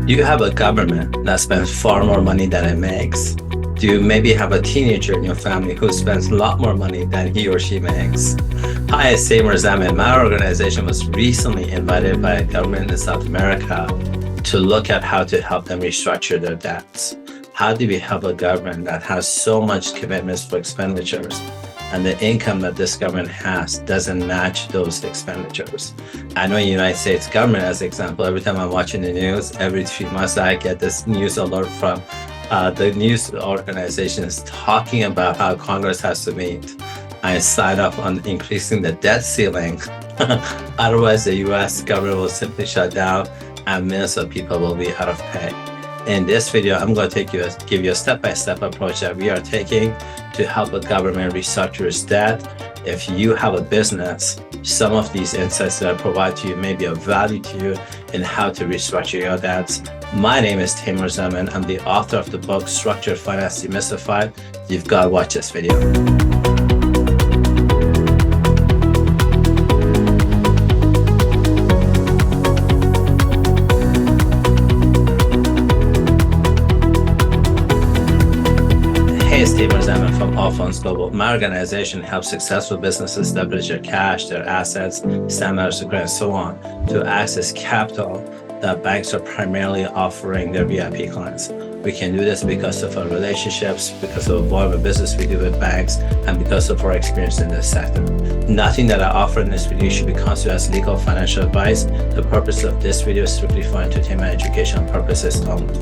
You have a government that spends far more money than it makes. Do you maybe have a teenager in your family who spends a lot more money than he or she makes? Hi, it's Tamer Zaman. My organization was recently invited by a government in South America to look at how to help them restructure their debts. How do we help a government that has so much commitments for expenditures and the income that this government has doesn't match those expenditures? I know in the United States government, as an example, every time I'm watching the news, every 3 months I get this news alert from the news organizations talking about how Congress has to meet and sign up on increasing the debt ceiling. Otherwise, the US government will simply shut down and millions of people will be out of pay. In this video, I'm going to give you a step-by-step approach that we are taking to help a government restructure its debt. If you have a business, some of these insights that I provide to you may be of value to you in how to restructure your debts. My name is Tamer Zaman. I'm the author of the book, Structured Finance Demystified. You've got to watch this video. It's Tamer Zaman from Overhauling Global. My organization helps successful businesses leverage their cash, their assets, standards, grants, and so on to access capital that banks are primarily offering their VIP clients. We can do this because of our relationships, because of the volume of business we do with banks, and because of our experience in this sector. Nothing that I offer in this video should be considered as legal financial advice. The purpose of this video is strictly for entertainment and educational purposes only.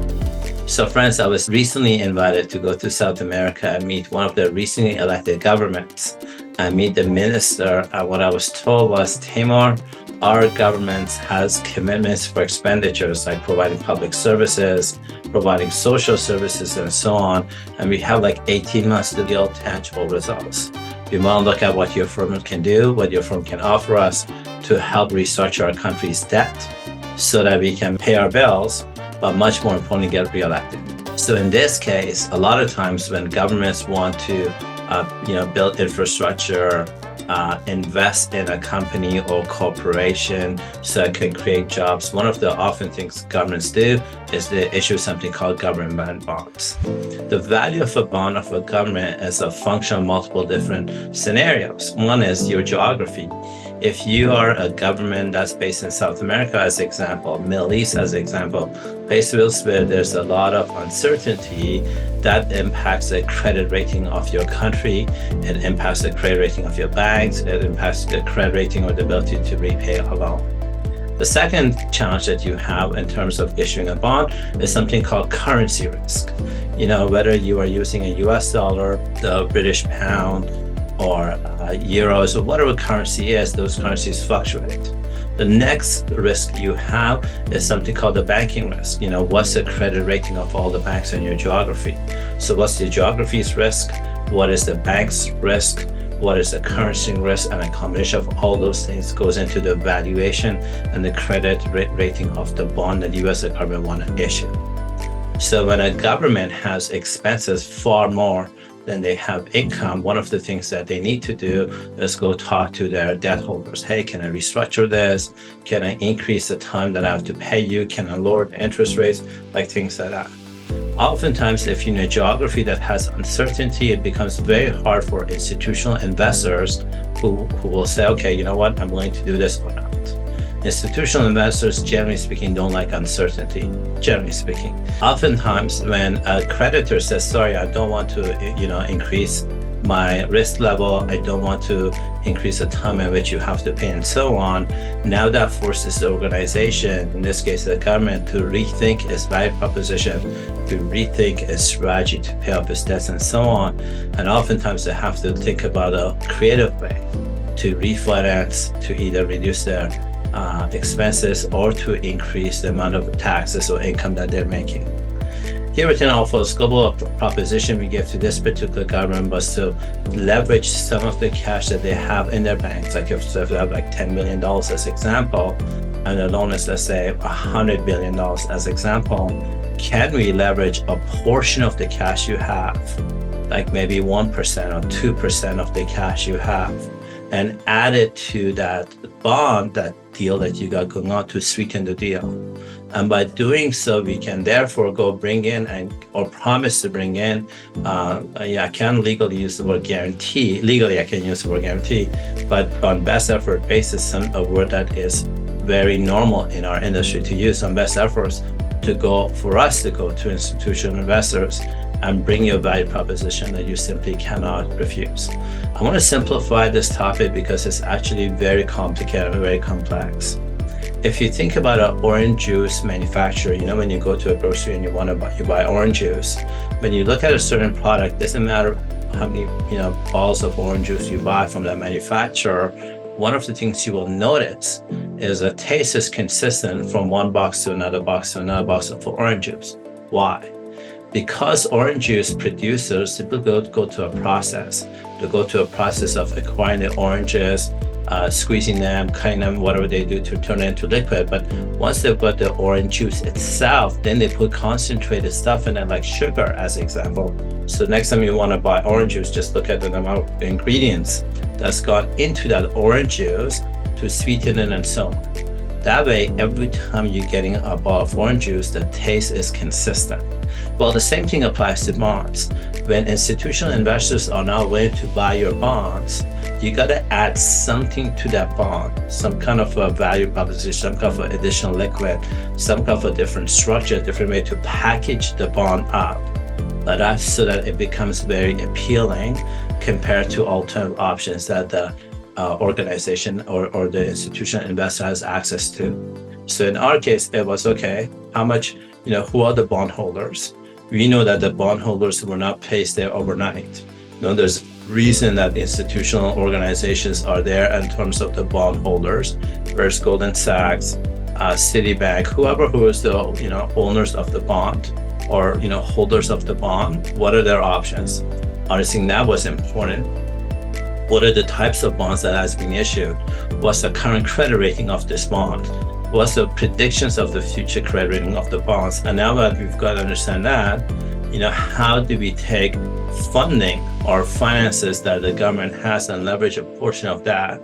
So friends, I was recently invited to go to South America and meet one of the recently elected governments and meet the minister. And what I was told was, Tamer, our government has commitments for expenditures like providing public services, providing social services, and so on. And we have like 18 months to yield tangible results. We want to look at what your firm can do, what your firm can offer us to help restructure our country's debt so that we can pay our bills, but much more importantly, get reelected. So in this case, a lot of times when governments want to build infrastructure, invest in a company or corporation so it can create jobs, one of the often things governments do is they issue something called government bonds. The value of a bond of a government is a function of multiple different scenarios. One is your geography. If you are a government that's based in South America, as an example, Middle East as an example, places where there's a lot of uncertainty, that impacts the credit rating of your country, it impacts the credit rating of your banks, it impacts the credit rating or the ability to repay a loan. The second challenge that you have in terms of issuing a bond is something called currency risk. Whether you are using a US dollar, the British pound, or euros, or whatever currency is, those currencies fluctuate. The next risk you have is something called the banking risk. What's the credit rating of all the banks in your geography? So what's the geography's risk? What is the bank's risk? What is the currency risk? And a combination of all those things goes into the valuation and the credit rating of the bond that you as a government want to issue. So when a government has expenses far more than they have income, one of the things that they need to do is go talk to their debt holders. Hey, can I restructure this? Can I increase the time that I have to pay you? Can I lower the interest rates? Like things like that. Oftentimes, if you're in a geography that has uncertainty, it becomes very hard for institutional investors who will say, okay, you know what, I'm willing to do this or not. Institutional investors, generally speaking, don't like uncertainty, generally speaking. Oftentimes, when a creditor says, sorry, I don't want to increase my risk level, I don't want to increase the time in which you have to pay and so on, now that forces the organization, in this case the government, to rethink its value proposition, to rethink its strategy to pay off its debts and so on. And oftentimes they have to think about a creative way to refinance, to either reduce their expenses or to increase the amount of taxes or income that they're making. Here within Overhauling Global, proposition we give to this particular government was to leverage some of the cash that they have in their banks. Like if they have like $10 million as example, and the loan is, let's say, $100 billion as example, can we leverage a portion of the cash you have, like maybe 1% or 2% of the cash you have, and add it to that bond, that deal that you got going on to sweeten the deal. And by doing so, we can therefore go bring in or promise to bring in, I can legally use the word guarantee. Legally, I can use the word guarantee, but on best effort basis, a word that is very normal in our industry to use on best efforts for us to go to institutional investors and bring you a value proposition that you simply cannot refuse. I want to simplify this topic because it's actually very complicated and very complex. If you think about an orange juice manufacturer, when you go to a grocery and you buy orange juice, when you look at a certain product, it doesn't matter how many balls of orange juice you buy from that manufacturer. One of the things you will notice is the taste is consistent from one box to another box to another box of orange juice. Why? Because orange juice producers typically go to a process. They go to a process of acquiring the oranges, squeezing them, cutting them, whatever they do to turn it into liquid. But once they've got the orange juice itself, then they put concentrated stuff in it, like sugar, as an example. So next time you want to buy orange juice, just look at the amount of ingredients that's gone into that orange juice to sweeten it and so on. That way, every time you're getting a bottle of orange juice, the taste is consistent. Well, the same thing applies to bonds. When institutional investors are now willing to buy your bonds, you got to add something to that bond, some kind of a value proposition, some kind of additional liquid, some kind of a different structure, different way to package the bond up, so that it becomes very appealing compared to alternative options that the organization or the institutional investor has access to. So in our case, it was okay. How much? Who are the bondholders? We know that the bondholders were not placed there overnight. There's reason that the institutional organizations are there in terms of the bondholders. First, Goldman Sachs, Citibank, who is the owners of the bond or holders of the bond. What are their options? I think that was important. What are the types of bonds that has been issued? What's the current credit rating of this bond? What's the predictions of the future credit rating of the bonds? And now that we've got to understand that, how do we take funding or finances that the government has and leverage a portion of that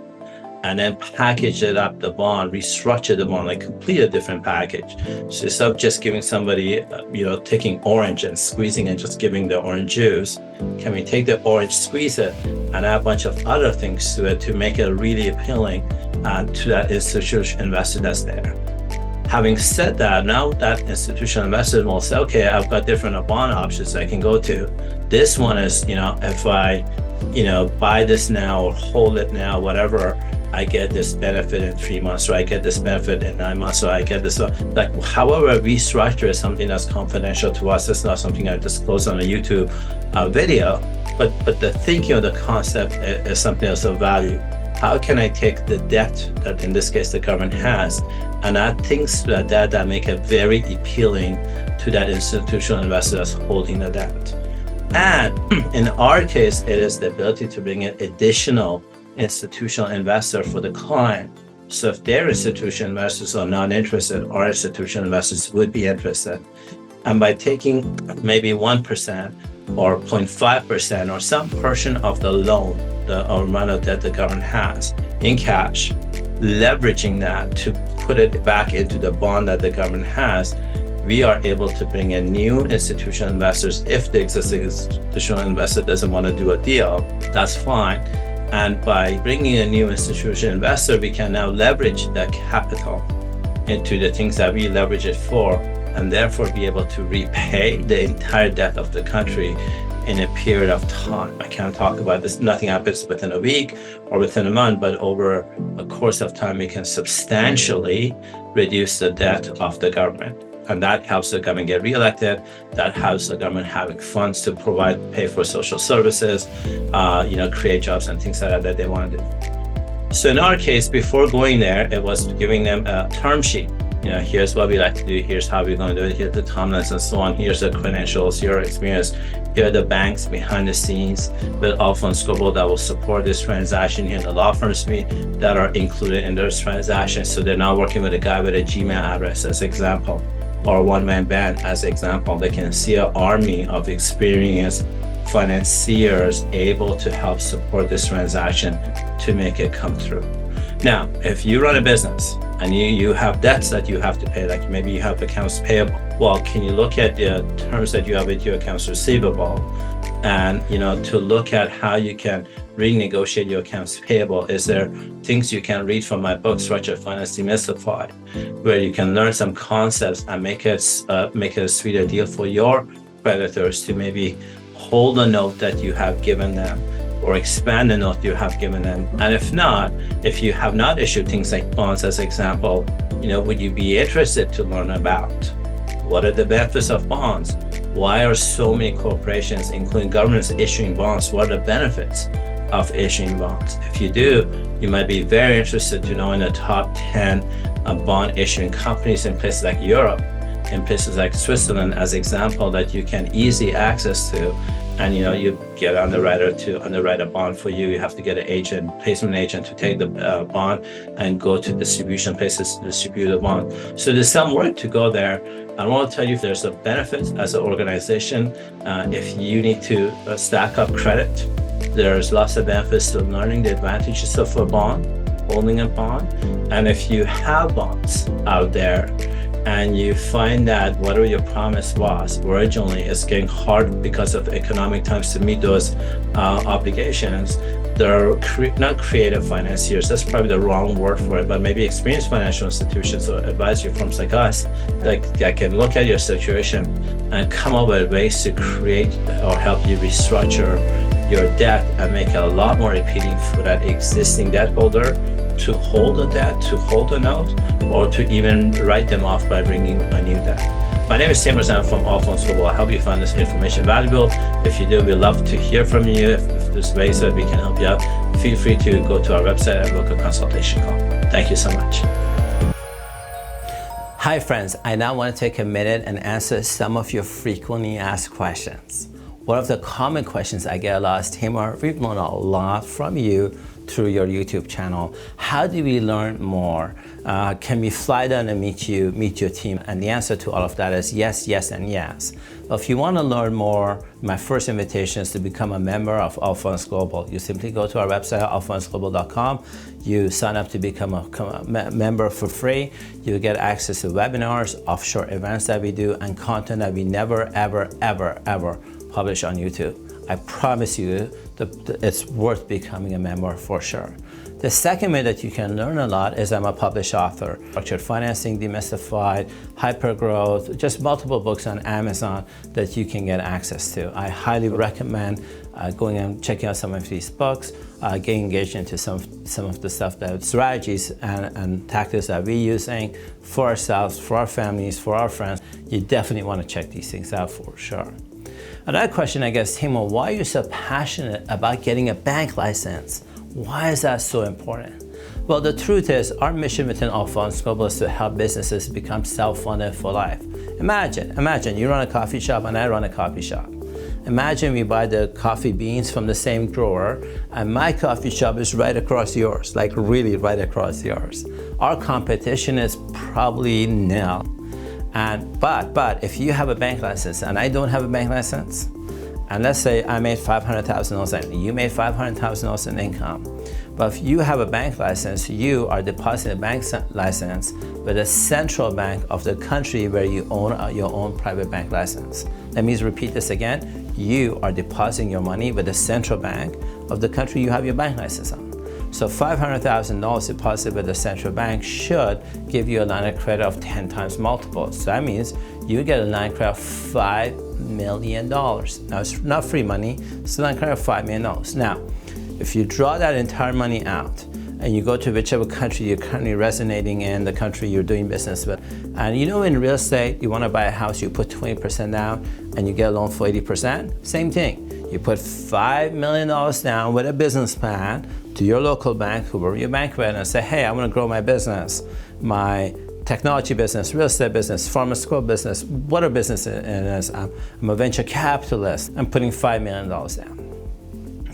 and then package it up, the bond, restructure the bond, like complete a different package. So instead of just giving somebody, taking orange and squeezing and just giving the orange juice, can we take the orange, squeeze it, and add a bunch of other things to it to make it really appealing to that institutional investor that's there? Having said that, now that institutional investor will say, okay, I've got different bond options I can go to. This one is, if I, buy this now or hold it now, whatever, I get this benefit in 3 months, or I get this benefit in 9 months, or I get this. Like, however we structure is something that's confidential to us. It's not something I disclose on a YouTube video, but the thinking of the concept is something that's of value. How can I take the debt that in this case the government has and add things to that debt that make it very appealing to that institutional investor that's holding the debt? And in our case, it is the ability to bring in additional institutional investor for the client. So if their institutional investors are not interested, our institutional investors would be interested. And by taking maybe 1% or 0.5% or some portion of the loan, the amount of debt the government has in cash, leveraging that to put it back into the bond that the government has, we are able to bring in new institutional investors. If the existing institutional investor doesn't want to do a deal, that's fine. And by bringing a new institutional investor, we can now leverage that capital into the things that we leverage it for, and therefore be able to repay the entire debt of the country in a period of time. I can't talk about this. Nothing happens within a week or within a month, but over a course of time, we can substantially reduce the debt of the government. And that helps the government get reelected. That helps the government having funds to pay for social services, create jobs and things like that that they want to do. So in our case, before going there, it was giving them a term sheet. Here's what we like to do. Here's how we're going to do it. Here's the timelines and so on. Here's the credentials, your experience. Here are the banks behind the scenes with Alphonse Global that will support this transaction. Here are the law firms that are included in those transactions. So they're not working with a guy with a Gmail address, as example, or a one-man band, as example. They can see an army of experienced financiers able to help support this transaction to make it come through. Now, if you run a business and you have debts that you have to pay, like maybe you have accounts payable. Well, can you look at the terms that you have with your accounts receivable, and to look at how you can renegotiate your accounts payable? Is there things you can read from my book, Structured Finance Demystified, where you can learn some concepts and make it a sweeter deal for your creditors to maybe hold a note that you have given them, or expand the note you have given them? And if you have not issued things like bonds, as example, would you be interested to learn about what are the benefits of bonds? Why are so many corporations, including governments, issuing bonds? What are the benefits of issuing bonds? If you do, you might be very interested to know in the top 10 bond issuing companies in places like Europe, in places like Switzerland, as example, that you can easily access to. And you get an underwriter to underwrite a bond for you. You have to get an placement agent to take the bond and go to distribution places to distribute the bond. So there's some work to go there. I want to tell you, there's a benefit as an organization. If you need to stack up credit, there's lots of benefits to learning the advantages of a bond, holding a bond. And if you have bonds out there, and you find that whatever your promise was originally is getting hard because of economic times to meet those obligations, they're not creative financiers, that's probably the wrong word for it, but maybe experienced financial institutions or advisory firms like us that can look at your situation and come up with ways to create or help you restructure your debt and make it a lot more appealing for that existing debt holder to hold a debt, to hold a note, or to even write them off by bringing a new debt. My name is Tim Razan from Overhauling Global. I hope you find this information valuable. If you do, we'd love to hear from you. If there's ways that we can help you out, feel free to go to our website and book a consultation call. Thank you so much. Hi friends, I now want to take a minute and answer some of your frequently asked questions. One of the common questions I get a lot is, Timur, we've learned a lot from you through your YouTube channel. How do we learn more? Can we fly down and meet your team? And the answer to all of that is yes, yes, and yes. If you want to learn more, my first invitation is to become a member of Overhauling Global. You simply go to our website, overhaulingglobal.com. You sign up to become a member for free. You get access to webinars, offshore events that we do, and content that we never, ever, ever, ever publish on YouTube. I promise you that it's worth becoming a member for sure. The second way that you can learn a lot is I'm a published author. Structured Financing Demystified, Hypergrowth, just multiple books on Amazon that you can get access to. I highly recommend going and checking out some of these books, getting engaged into some of the stuff, that strategies and tactics that we're using for ourselves, for our families, for our friends. You definitely want to check these things out for sure. Another question, I guess, Timo, why are you so passionate about getting a bank license? Why is that so important? Well, the truth is, our mission within Overhauling Global is to help businesses become self-funded for life. Imagine you run a coffee shop and I run a coffee shop. Imagine we buy the coffee beans from the same grower and my coffee shop is right across yours, like really right across yours. Our competition is probably nil. But if you have a bank license and I don't have a bank license, and let's say I made $500,000 and you made $500,000 in income, but if you have a bank license, you are depositing a bank license with the central bank of the country where you own your own private bank license. Let me repeat this again. You are depositing your money with the central bank of the country you have your bank license on. So $500,000 deposited with the central bank should give you a line of credit of 10 times multiples. So that means you get a line of credit of $5 million. Now it's not free money, it's a line of credit of $5 million. Now, if you draw that entire money out and you go to whichever country you're currently resonating in, the country you're doing business with, and in real estate, you want to buy a house, you put 20% down and you get a loan for 80%, same thing. You put $5 million down with a business plan to your local bank, whoever your bank with, and say, hey, I want to grow my business, my technology business, real estate business, pharmaceutical business, whatever business it is. I'm a venture capitalist. I'm putting $5 million down.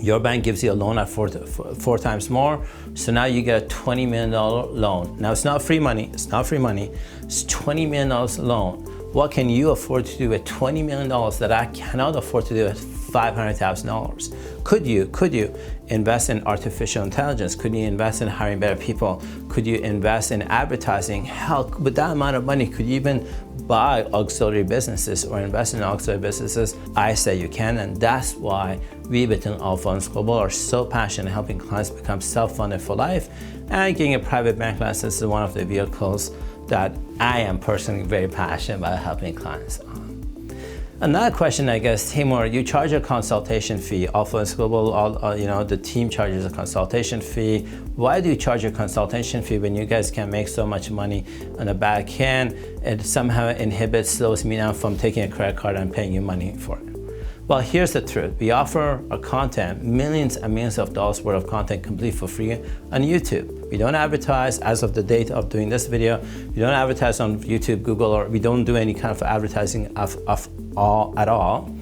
Your bank gives you a loan at four times more, so now you get a $20 million loan. Now it's not free money, it's $20 million loan What can you afford to do with $20 million that I cannot afford to do with $500,000? Could you invest in artificial intelligence? Could you invest in hiring better people? Could you invest in advertising? Hell, with that amount of money, could you even buy auxiliary businesses or invest in auxiliary businesses? I say you can, and that's why we within Allfunds Global are so passionate in helping clients become self-funded for life, and getting a private bank license is one of the vehicles that I am personally very passionate about helping clients on. Another question, I guess, Timur, you charge a consultation fee. Allfunds Global, the team charges a consultation fee. Why do you charge a consultation fee when you guys can make so much money on the back end? It somehow slows me down from taking a credit card and paying you money for it. Well, here's the truth. We offer our content, millions and millions of dollars worth of content completely for free on YouTube. We don't advertise as of the date of doing this video. We don't advertise on YouTube, Google, or we don't do any kind of advertising at all.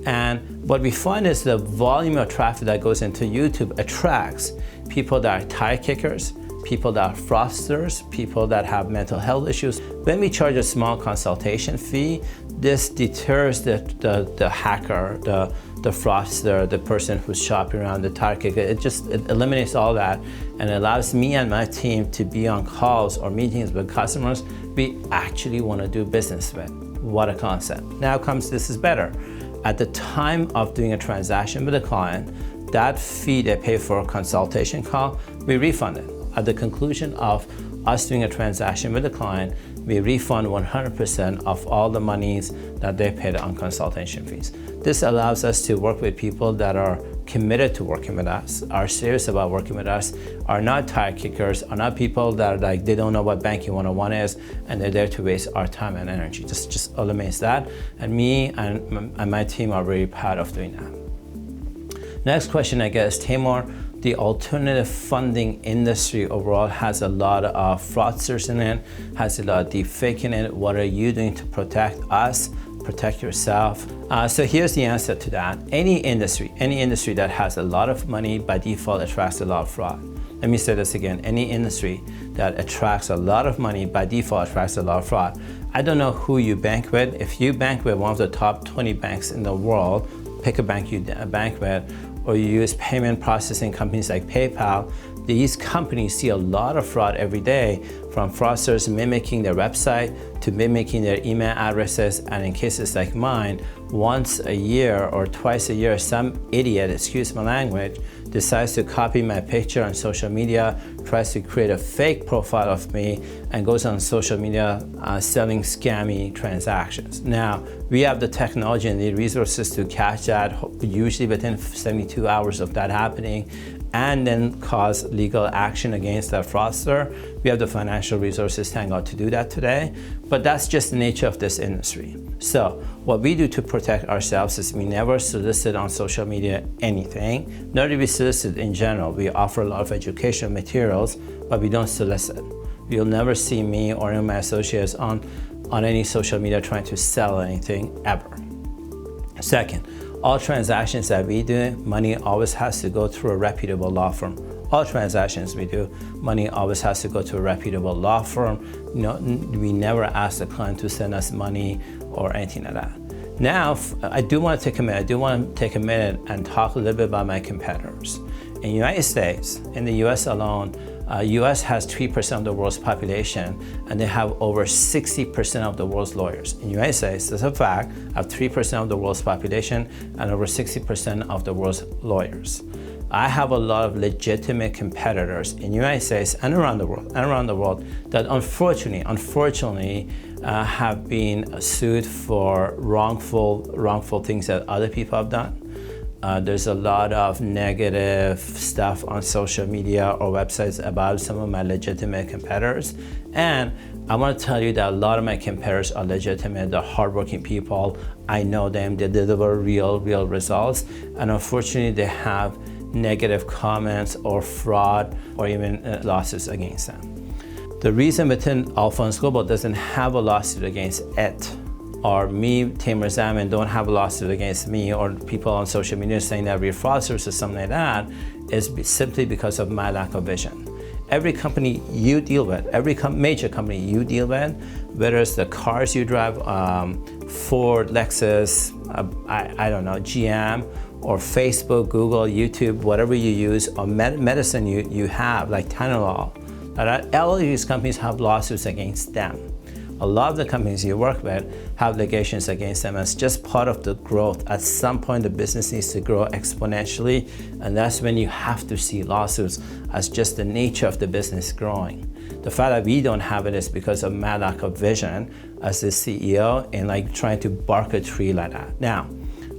And what we find is the volume of traffic that goes into YouTube attracts people that are tire kickers, people that are fraudsters, people that have mental health issues. When we charge a small consultation fee, this deters the hacker, the fraudster, the person who's shopping around, the tire kicker. It eliminates all that and allows me and my team to be on calls or meetings with customers we actually want to do business with. What a concept. Now comes, this is better. At the time of doing a transaction with a client, that fee they pay for a consultation call, we refund it. At the conclusion of us doing a transaction with a client, we refund 100% of all the monies that they paid on consultation fees. This allows us to work with people that are committed to working with us, are serious about working with us, are not tire kickers, are not people that are like, they don't know what banking 101 is, and they're there to waste our time and energy. Just eliminates that. And me and my team are very proud of doing that. Next question, I guess, Timur, the alternative funding industry overall has a lot of fraudsters in it, has a lot of deep fake in it. What are you doing to protect us, protect yourself? So here's the answer to that. Any industry that has a lot of money by default attracts a lot of fraud. Let me say this again. Any industry that attracts a lot of money by default attracts a lot of fraud. I don't know who you bank with. If you bank with one of the top 20 banks in the world, pick a bank you bank with, or you use payment processing companies like PayPal, these companies see a lot of fraud every day, from fraudsters mimicking their website to mimicking their email addresses, and in cases like mine, once a year or twice a year, some idiot, excuse my language, decides to copy my picture on social media, tries to create a fake profile of me, and goes on social media selling scammy transactions. Now, we have the technology and the resources to catch that, usually within 72 hours of that happening, and then cause legal action against that fraudster. We have the financial resources, thank God, to do that today, but that's just the nature of this industry. So what we do to protect ourselves is we never solicit on social media anything, nor do we solicit in general. We offer a lot of educational materials, but we don't solicit. You'll never see me or any of my associates on any social media trying to sell anything ever. Second, all transactions that we do, money always has to go through a reputable law firm. All transactions we do, money always has to go to a reputable law firm. We never ask the client to send us money or anything like that. Now, I do want to take a minute and talk a little bit about my competitors. In the United States, in the US alone, US has 3% of the world's population, and they have over 60% of the world's lawyers. In the United States, that's a fact, have 3% of the world's population and over 60% of the world's lawyers. I have a lot of legitimate competitors in the United States and around the world that unfortunately have been sued for wrongful things that other people have done. There's a lot of negative stuff on social media or websites about some of my legitimate competitors. And I want to tell you that a lot of my competitors are legitimate. They're hardworking people. I know them. They deliver real results. And unfortunately, they have negative comments or fraud or even losses against them. The reason within Allfunds Global doesn't have a lawsuit against it, or me, Timur Zaman, don't have a lawsuit against me, or people on social media saying that we're fraudsters or something like that, is simply because of my lack of vision. every company you deal with, every major company you deal with, whether it's the cars you drive, Ford, Lexus, I don't know, GM, or Facebook, Google, YouTube, whatever you use, or medicine you have, like Tylenol, all of these companies have lawsuits against them. A lot of the companies you work with have litigations against them as just part of the growth. At some point, the business needs to grow exponentially, and that's when you have to see lawsuits as just the nature of the business growing. The fact that we don't have it is because of my lack of vision as the CEO and like trying to bark a tree like that. Now,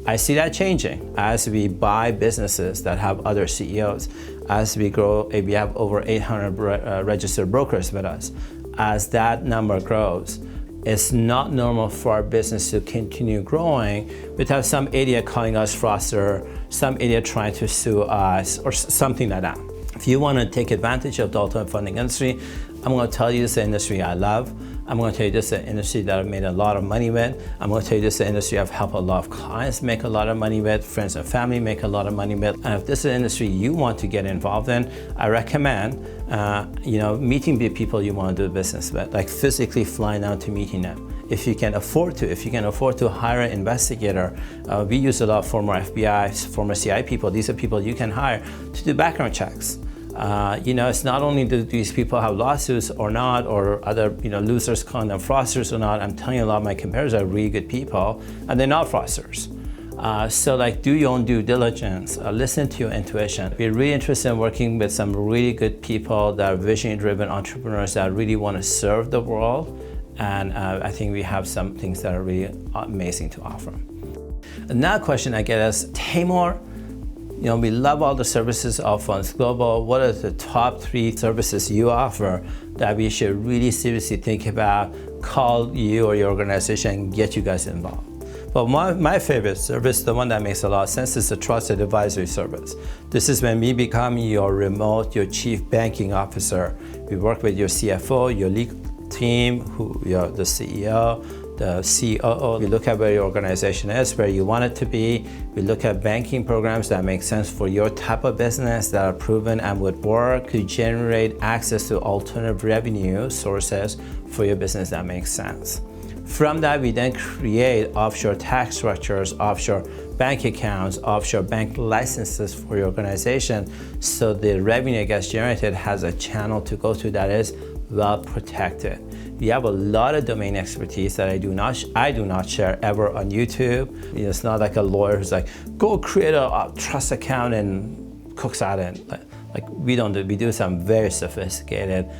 I see that changing as we buy businesses that have other CEOs, as we grow, we have over 800 registered brokers with us. As that number grows, it's not normal for our business to continue growing without some idiot calling us fraudster, some idiot trying to sue us, or something like that. If you want to take advantage of the alternative funding industry, I'm going to tell you this is the industry I love. I'm going to tell you this is the industry that I've made a lot of money with. I'm going to tell you this is the industry I've helped a lot of clients make a lot of money with, friends and family make a lot of money with. And if this is an industry you want to get involved in, I recommend meeting the people you want to do business with, like physically flying out to meeting them. If you can afford to hire an investigator, we use a lot of former FBI, former CIA people. These are people you can hire to do background checks. It's not only do these people have lawsuits or not, or other losers calling them fraudsters or not. I'm telling you, a lot of my competitors are really good people, and they're not fraudsters. So do your own due diligence, listen to your intuition. We're really interested in working with some really good people that are vision-driven entrepreneurs that really want to serve the world, and I think we have some things that are really amazing to offer. Another question I get is, Taimur, we love all the services of Funds Global. What are the top 3 services you offer that we should really seriously think about, call you or your organization and get you guys involved? But my favorite service, the one that makes a lot of sense, is the Trusted Advisory Service. This is when we become your chief banking officer. We work with your CFO, your legal team, the CEO, the COO. We look at where your organization is, where you want it to be. We look at banking programs that make sense for your type of business, that are proven and would work to generate access to alternative revenue sources for your business that makes sense. From that, we then create offshore tax structures, offshore bank accounts, offshore bank licenses for your organization, so the revenue that gets generated has a channel to go to that is well protected. We have a lot of domain expertise that I do not share ever on YouTube. It's not like a lawyer who's like, go create a trust account and cooks out it. Like we don't do. We do some very sophisticated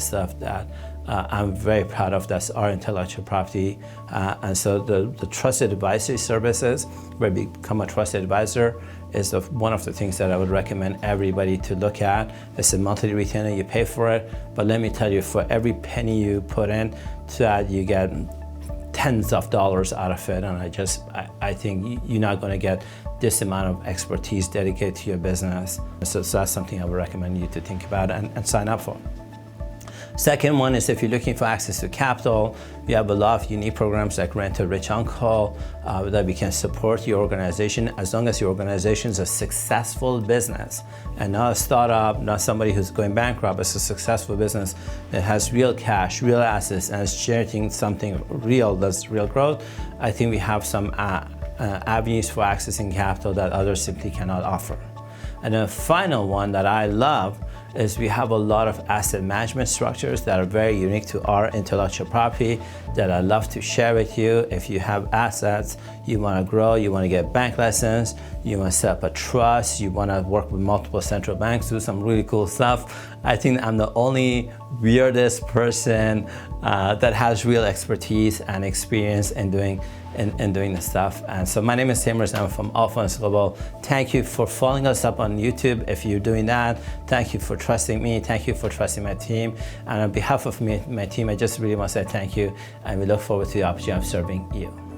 stuff that I'm very proud of. That's our intellectual property. And so the Trusted Advisory Services, where we become a trusted advisor, is one of the things that I would recommend everybody to look at. It's a monthly retainer, you pay for it, but let me tell you, for every penny you put in to that, you get tens of dollars out of it. And I think you're not going to get this amount of expertise dedicated to your business. So that's something I would recommend you to think about and sign up for. Second one is, if you're looking for access to capital, we have a lot of unique programs like Rent a Rich Uncle that we can support your organization as long as your organization is a successful business and not a startup, not somebody who's going bankrupt. It's a successful business that has real cash, real assets, and is generating something real, that's real growth. I think we have some avenues for accessing capital that others simply cannot offer. And the final one that I love is we have a lot of asset management structures that are very unique to our intellectual property that I'd love to share with you. If you have assets, you want to grow, you want to get a bank license, you want to set up a trust, you want to work with multiple central banks, do some really cool stuff. I think I'm the only weirdest person that has real expertise and experience in doing this stuff. And so my name is Taimur. I'm from Funds Global. Thank you for following us up on YouTube. If you're doing that, thank you for trusting me. Thank you for trusting my team. And on behalf of my team, I just really want to say thank you. And we look forward to the opportunity of serving you.